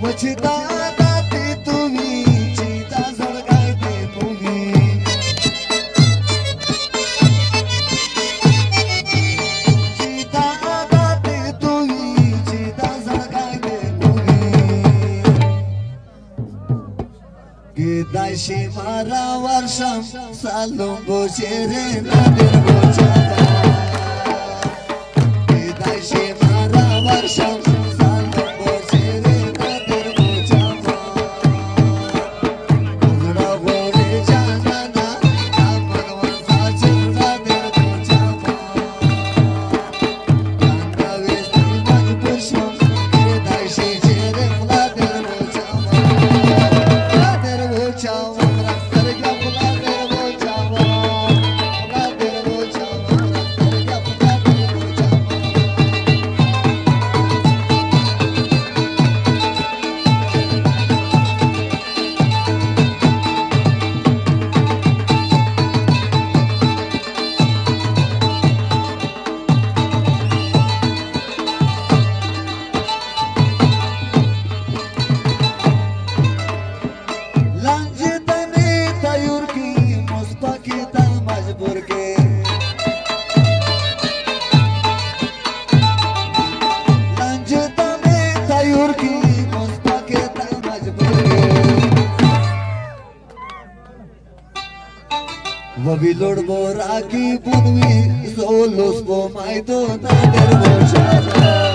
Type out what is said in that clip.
वचिता दाते तुम्ही चिता जळगायते तुम्ही चिता दाते तुम्ही चिता जळगायते तुम्ही गीताशी मारा वर्षम सालुंगो शेरे नादिर गोचारा गीताशी मारा वर्षम Wabilor boraki bunwi solos bo maito nader bo chara